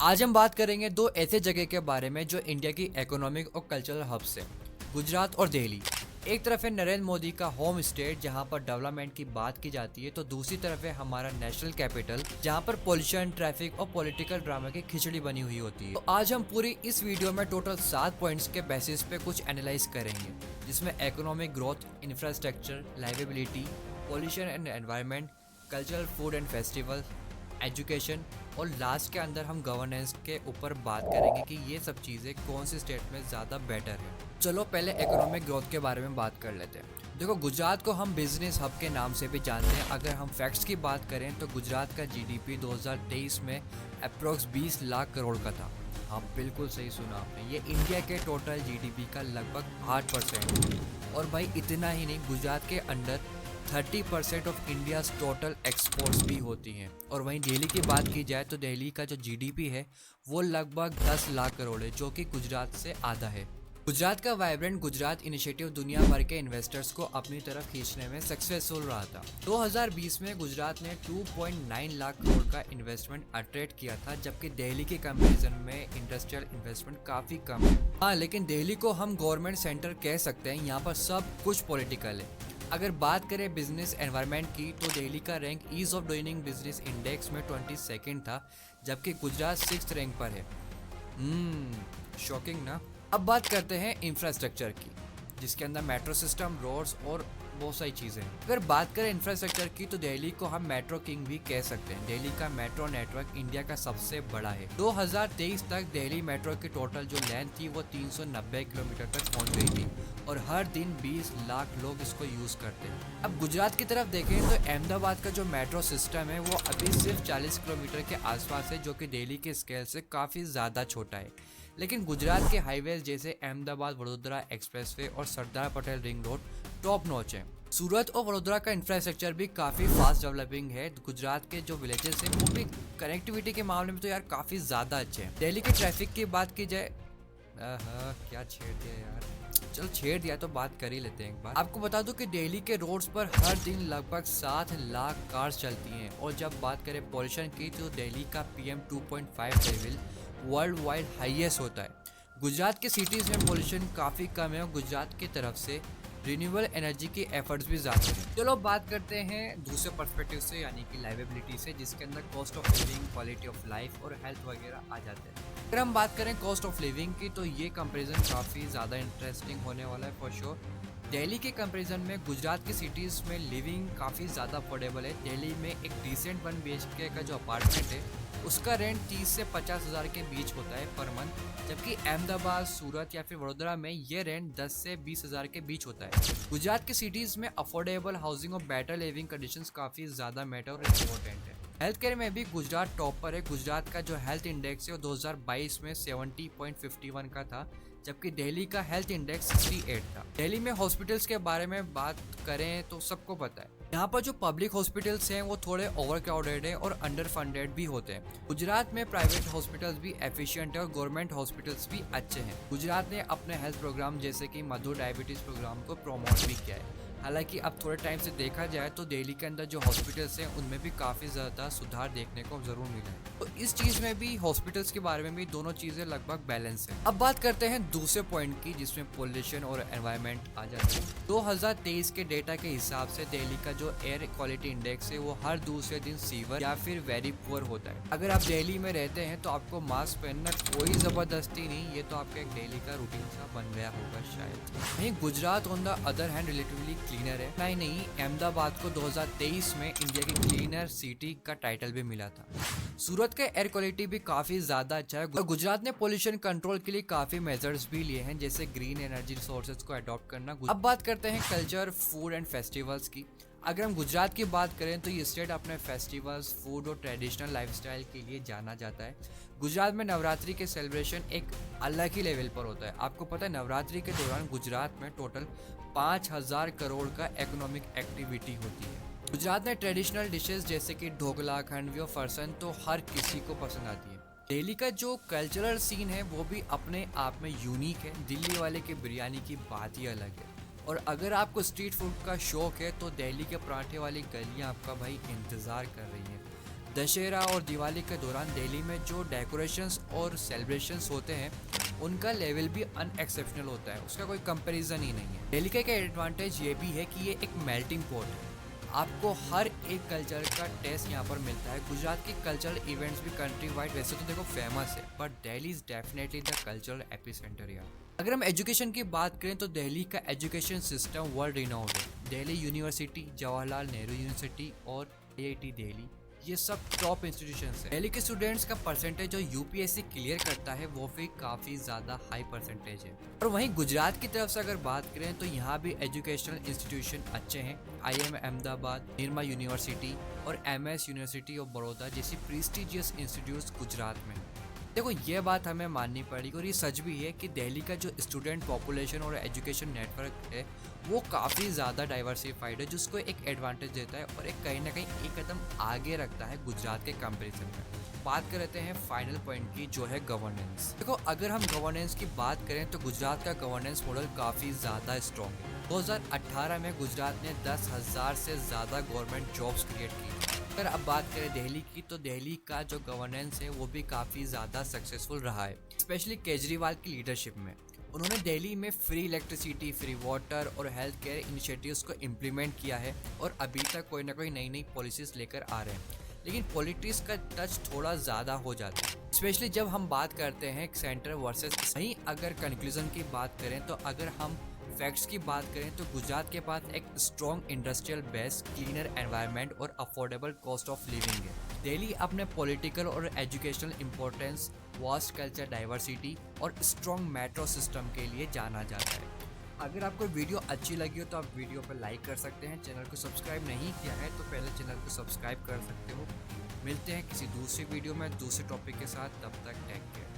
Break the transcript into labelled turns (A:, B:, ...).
A: आज हम बात करेंगे दो ऐसे जगह के बारे में जो इंडिया की इकोनॉमिक और कल्चरल हब्स है, गुजरात और दिल्ली। एक तरफ है नरेंद्र मोदी का होम स्टेट जहां पर डेवलपमेंट की बात की जाती है, तो दूसरी तरफ है हमारा नेशनल कैपिटल जहां पर पॉल्यूशन, ट्रैफिक और पॉलिटिकल ड्रामा की खिचड़ी बनी हुई होती है। तो आज हम पूरी इस वीडियो में टोटल 7 पॉइंट्स के बेसिस पे कुछ एनालाइज करेंगे, जिसमें economic growth, infrastructure, liveability, pollution and environment, cultural, food and festival, education और लास्ट के अंदर हम गवर्नेंस के ऊपर बात करेंगे कि ये सब चीज़ें कौन सी स्टेट में ज़्यादा बेटर है। चलो पहले इकोनॉमिक ग्रोथ के बारे में बात कर लेते हैं। देखो, गुजरात को हम बिजनेस हब के नाम से भी जानते हैं। अगर हम फैक्ट्स की बात करें तो गुजरात का जीडीपी 2023 में अप्रोक्स 20 लाख करोड़ का था। हाँ, बिल्कुल सही सुना आपने, ये इंडिया के टोटल जीडीपी का लगभग 8%। और भाई इतना ही नहीं, गुजरात के under 30% of India's total exports भी होती हैं। और वहीं दिल्ली की बात की जाए तो दिल्ली का जो जीडीपी है वो लगभग 10 लाख करोड़ है, जो कि गुजरात से आधा है। गुजरात का वाइब्रेंट गुजरात इनिशिएटिव दुनिया भर के इन्वेस्टर्स को अपनी तरफ खींचने में सक्सेसफुल रहा था। 2020 में गुजरात ने 2.9 लाख करोड़ का इन्वेस्टमेंट अट्रैक्ट किया था, जबकि दिल्ली के कंपैरिजन में इंडस्ट्रियल इन्वेस्टमेंट काफी कम है। हाँ, लेकिन दिल्ली को हम गवर्नमेंट सेंटर कह सकते हैं, यहाँ पर सब कुछ पॉलिटिकल है। अगर बात करें बिजनेस एनवायरनमेंट की तो दिल्ली का rank ease of doing business index में 22nd था, जबकि गुजरात 6th रैंक पर है। शॉकिंग ना। अब बात करते हैं इंफ्रास्ट्रक्चर की, जिसके अंदर मेट्रो सिस्टम, रोड्स और बहुत सारी चीज़ें हैं। अगर बात करें इंफ्रास्ट्रक्चर की तो दिल्ली को हम मेट्रो किंग भी कह सकते हैं। दिल्ली का मेट्रो नेटवर्क इंडिया का सबसे बड़ा है। 2023 तक दिल्ली मेट्रो की टोटल जो लेंथ थी वो 390 किलोमीटर तक पहुंच गई थी और हर दिन 20 लाख लोग इसको यूज़ करते हैं। अब गुजरात की तरफ देखें तो अहमदाबाद का जो मेट्रो सिस्टम है वो अभी सिर्फ 40 किलोमीटर के आसपास है, जो कि दिल्ली के स्केल से काफ़ी ज़्यादा छोटा है। लेकिन गुजरात के हाईवेज जैसे अहमदाबाद वडोदरा एक्सप्रेसवे और Sardar Patel ring road top notch है। सूरत और वडोदरा का इंफ्रास्ट्रक्चर भी काफ़ी फास्ट डेवलपिंग है। गुजरात के जो विलेजेस हैं वो भी कनेक्टिविटी के मामले में तो यार काफ़ी ज़्यादा अच्छे हैं। दिल्ली के ट्रैफिक की बात की जाए, क्या छेड़ दिया यार, चलो छेड़ दिया तो बात कर ही लेते हैं एक बार। आपको बता दूं कि दिल्ली के रोड्स पर हर दिन लगभग 7 लाख कार्स चलती हैं। और जब बात करें पॉल्यूशन की तो दिल्ली का PM 2.5 level world wide highest होता है। गुजरात के सिटीज़ में पॉल्यूशन काफ़ी कम है और गुजरात की तरफ से रिन्यूएबल एनर्जी के एफर्ट्स भी ज़्यादा हैं। चलो बात करते हैं दूसरे पर्सपेक्टिव से, यानी कि लाइवेबिलिटी से, जिसके अंदर cost of living, quality of life और हेल्थ वगैरह आ जाते हैं। अगर हम बात करें कॉस्ट ऑफ लिविंग की तो ये कंपैरिजन काफ़ी ज़्यादा इंटरेस्टिंग होने वाला है फॉर श्योर। दिल्ली के कंपैरिजन में गुजरात की सिटीज़ में लिविंग काफ़ी ज़्यादा अफोर्डेबल है। दिल्ली में एक डिसेंट 1 BHK का जो अपार्टमेंट है उसका रेंट 30 से 50 हज़ार के बीच होता है पर मंथ, जबकि अहमदाबाद, सूरत या फिर वडोदरा में ये रेंट 10 से 20 हज़ार के बीच होता है। गुजरात की सिटीज़ में अफोर्डेबल हाउसिंग और बेटर लिविंग कंडीशंस काफ़ी ज़्यादा मैटर और इम्पोर्टेंट है। हेल्थ केयर में भी गुजरात टॉप पर है। गुजरात का जो हेल्थ इंडेक्स है वो 2022 में 70.51 का था, जबकि दिल्ली का हेल्थ इंडेक्स 68 था। दिल्ली में हॉस्पिटल्स के बारे में बात करें तो सबको पता है, यहाँ पर जो पब्लिक हॉस्पिटल्स हैं वो थोड़े ओवर क्राउडेड है और अंडर फंडेड भी होते हैं। गुजरात में प्राइवेट हॉस्पिटल्स भी एफिशिएंट है और गवर्नमेंट हॉस्पिटल्स भी अच्छे हैं। गुजरात ने अपने हेल्थ प्रोग्राम जैसे कि मधुर डायबिटीज प्रोग्राम को प्रमोट भी किया है। हालांकि अब थोड़े टाइम से देखा जाए तो दिल्ली के अंदर जो हॉस्पिटल्स हैं उनमें भी काफ़ी ज़्यादा सुधार देखने को ज़रूर मिला है। तो इस चीज़ में भी, हॉस्पिटल्स के बारे में भी, दोनों चीज़ें लगभग बैलेंस हैं। अब बात करते हैं दूसरे पॉइंट की, जिसमें पोल्यूशन और एनवायरनमेंट आ जाता है। 2023 के डेटा के हिसाब से दिल्ली का जो एयर क्वालिटी इंडेक्स है वो हर दूसरे दिन सीवर या फिर वेरी पुअर होता है। अगर आप दिल्ली में रहते हैं तो आपको मास्क पहनना कोई ज़बरदस्ती नहीं, ये तो आपका एक डेली का रूटीन सा बन गया होगा शायद। नहीं, Gujarat on the other hand relatively cleaner है। नहीं, अहमदाबाद को 2023 में इंडिया की क्लीनर सिटी का टाइटल भी मिला था। सूरत का एयर क्वालिटी भी काफ़ी ज़्यादा अच्छा है और गुजरात ने पोल्यूशन कंट्रोल के लिए काफ़ी मेजर्स भी लिए हैं, जैसे ग्रीन एनर्जी रिसोर्सेज को अडॉप्ट करना। अब बात करते हैं कल्चर, फूड एंड फेस्टिवल्स की। अगर हम गुजरात की बात करें तो ये स्टेट अपने फेस्टिवल्स, फूड और ट्रेडिशनल लाइफस्टाइल के लिए जाना जाता है। गुजरात में नवरात्रि के सेलिब्रेशन एक अलग ही लेवल पर होता है। आपको पता है नवरात्रि के दौरान गुजरात में टोटल 5,000 करोड़ का इकोनॉमिक एक्टिविटी होती है। गुजरात में ट्रेडिशनल डिशेस जैसे कि ढोकला, खंडवी और फरसन तो हर किसी को पसंद आती है। दिल्ली का जो कल्चरल सीन है वो भी अपने आप में यूनिक है। दिल्ली वाले के बिरयानी की बात ही अलग है। और अगर आपको स्ट्रीट फूड का शौक है तो दिल्ली के पराठे वाली गलियां आपका भाई इंतज़ार कर रही हैं। दशहरा और दिवाली के दौरान दिल्ली में जो डेकोरेशंस और सेलिब्रेशंस होते हैं उनका लेवल भी अनएक्सेप्शनल होता है, उसका कोई कंपैरिजन ही नहीं है। दिल्ली का एक एडवांटेज ये भी है कि ये एक मेल्टिंग पॉट है, आपको हर एक कल्चर का टेस्ट यहाँ पर मिलता है। गुजरात के कल्चरल इवेंट्स भी कंट्री वाइड वैसे तो देखो फेमस है, but Delhi is definitely the cultural epicentre यार। अगर हम एजुकेशन की बात करें तो दिल्ली का एजुकेशन सिस्टम वर्ल्ड रिनाउंड है। दिल्ली यूनिवर्सिटी, जवाहरलाल नेहरू यूनिवर्सिटी और IIT दिल्ली, ये सब टॉप इंस्टीट्यूशंस है। दिल्ली के स्टूडेंट्स का परसेंटेज जो यूपीएससी क्लियर करता है वो भी काफ़ी ज़्यादा हाई परसेंटेज है। और वहीं गुजरात की तरफ से अगर बात करें तो यहाँ भी एजुकेशनल इंस्टीट्यूशन अच्छे हैं। IIM अहमदाबाद, निर्मा यूनिवर्सिटी और MS यूनिवर्सिटी ऑफ बड़ौदा जैसी प्रीस्टिजियस इंस्टीट्यूट्स गुजरात में। देखो ये बात हमें माननी पड़ेगी और ये सच भी है कि दिल्ली का जो स्टूडेंट पॉपुलेशन और एजुकेशन नेटवर्क है वो काफ़ी ज़्यादा डाइवर्सिफाइड है, जिसको एक एडवांटेज देता है और एक कहीं ना कहीं एक कदम आगे रखता है गुजरात के कंपैरिजन में। बात करते हैं फाइनल पॉइंट की, जो है गवर्नेंस। देखो अगर हम गवर्नेंस की बात करें तो गुजरात का गवर्नेंस मॉडल काफ़ी ज़्यादा स्ट्रॉन्ग है। 2018 में गुजरात ने 10,000 से ज़्यादा गवर्नमेंट जॉब्स क्रिएट की। अगर अब बात करें दिल्ली की तो दिल्ली का जो गवर्नेंस है वो भी काफ़ी ज़्यादा सक्सेसफुल रहा है, स्पेशली केजरीवाल की लीडरशिप में। उन्होंने दिल्ली में फ्री इलेक्ट्रिसिटी, फ्री वाटर और हेल्थ केयर इनिशिएटिव्स को इम्प्लीमेंट किया है और अभी तक कोई ना कोई नई नई पॉलिसीज़ लेकर आ रहे हैं। लेकिन पॉलिटिक्स का टच थोड़ा ज़्यादा हो जाता है, स्पेशली जब हम बात करते हैं सेंटर वर्सेस। वहीं अगर कंक्लूजन की बात करें तो अगर हम फैक्ट्स की बात करें तो गुजरात के पास एक strong industrial base, cleaner environment और अफोर्डेबल कॉस्ट ऑफ लिविंग है। दिल्ली अपने पॉलिटिकल और educational importance, vast culture diversity और स्ट्रॉन्ग मेट्रो सिस्टम के लिए जाना जाता है। अगर आपको वीडियो अच्छी लगी हो तो आप वीडियो पर लाइक कर सकते हैं। चैनल को सब्सक्राइब नहीं किया है तो पहले चैनल को सब्सक्राइब कर सकते हो। मिलते हैं किसी दूसरी वीडियो में दूसरे टॉपिक के साथ, तब तक टेक केयर।